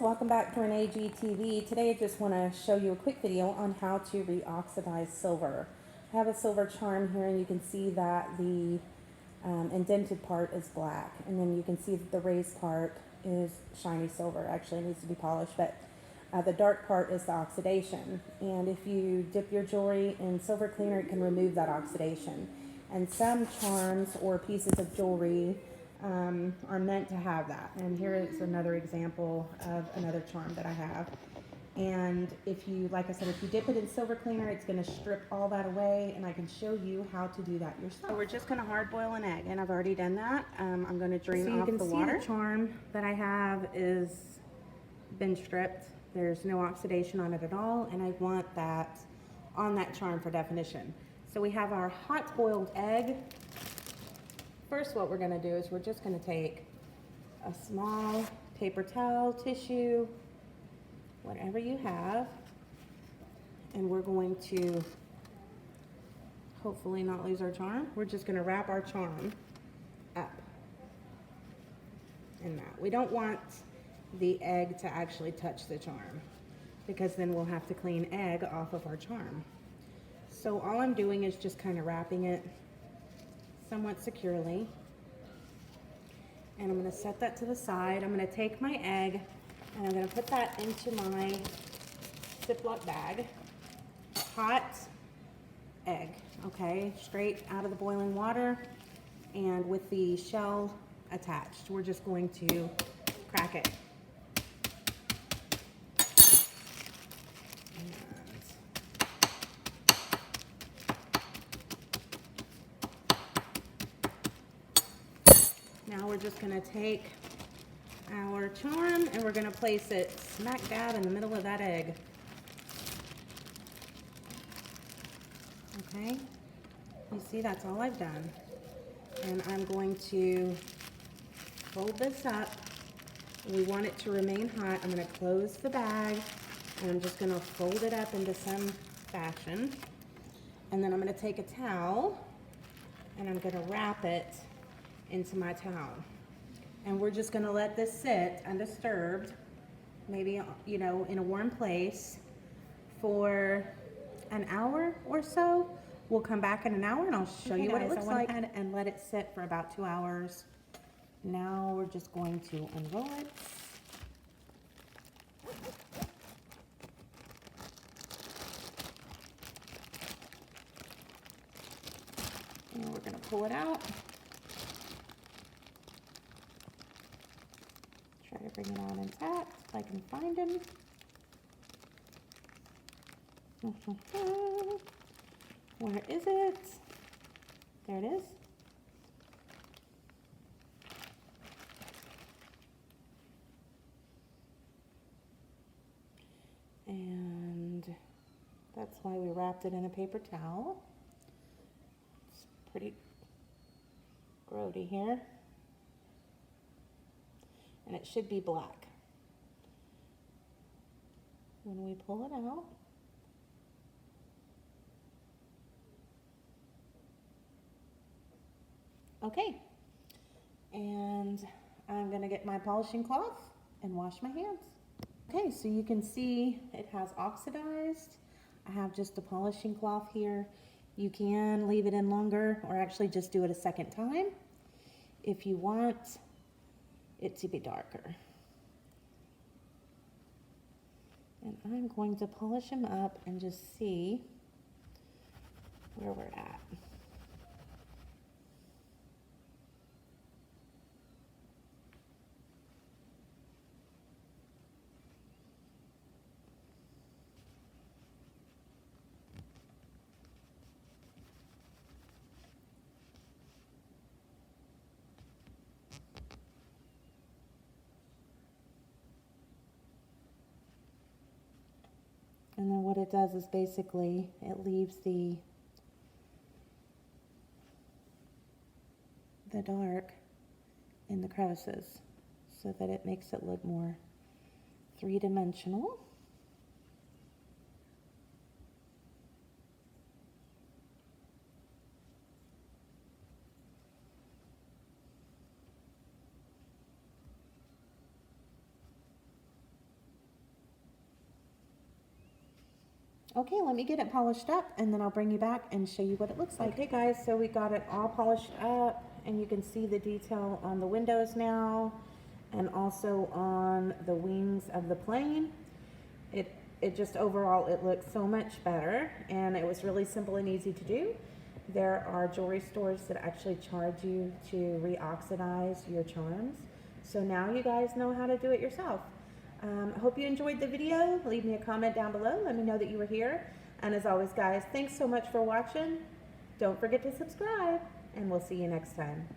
welcome back to Renee GTV. Today I just want to show you a quick video on how to reoxidize silver. I have a silver charm here and you can see that the indented part is black, and then you can see that the raised part is shiny silver. Actually it needs to be polished, but the dark part is the oxidation, and if you dip your jewelry in silver cleaner it can remove that oxidation. And some charms or pieces of jewelry are meant to have that. And here is another example of another charm that I have. And if you, like I said, if you dip it in silver cleaner, it's going to strip all that away, and I can show you how to do that yourself. So we're just going to hard boil an egg, and I've already done that. I'm going to drain off the water. So you can see the charm that I have is been stripped. There's no oxidation on it at all, and I want that on that charm for definition. So we have our hot boiled egg. First, what we're going to do is we're just going to take a small paper towel, tissue, whatever you have, and we're going to hopefully not lose our charm. We're just going to wrap our charm up in that. We don't want the egg to actually touch the charm, because then we'll have to clean egg off of our charm. So all I'm doing is just kind of wrapping it somewhat securely, and I'm going to set that to the side. I'm going to take my egg and I'm going to put that into my Ziploc bag. Hot egg, okay, straight out of the boiling water and with the shell attached. We're just going to crack it. Now we're just going to take our charm and we're going to place it smack dab in the middle of that egg. Okay, you see that's all I've done. And I'm going to fold this up. We want it to remain hot. I'm going to close the bag and I'm just going to fold it up into some fashion. And then I'm going to take a towel and I'm going to wrap it into my towel, and we're just going to let this sit undisturbed, maybe, you know, in a warm place for an hour or so. We'll come back in an hour and I'll show you what it looks like. I went ahead and let it sit for about 2 hours. Now we're just going to unroll it. And we're going to pull it out. Try to bring it out intact if I can find him. Where is it? There it is. And that's why we wrapped it in a paper towel. It's pretty grody here. And it should be black when we pull it out. Okay, and I'm going to get my polishing cloth and wash my hands. Okay, so you can see it has oxidized. I have just a polishing cloth here. You can leave it in longer or actually just do it a second time if you want it to be darker. And I'm going to polish them up and just see where we're at. And then what it does is basically it leaves the dark in the crevices so that it makes it look more three-dimensional. Okay, let me get it polished up and then I'll bring you back and show you what it looks like. Okay guys, so we got it all polished up and you can see the detail on the windows now and also on the wings of the plane. It just overall, it looks so much better and it was really simple and easy to do. There are jewelry stores that actually charge you to reoxidize your charms. So now you guys know how to do it yourself. I hope you enjoyed the video. Leave me a comment down below. Let me know that you were here. And as always, guys, thanks so much for watching. Don't forget to subscribe, and we'll see you next time.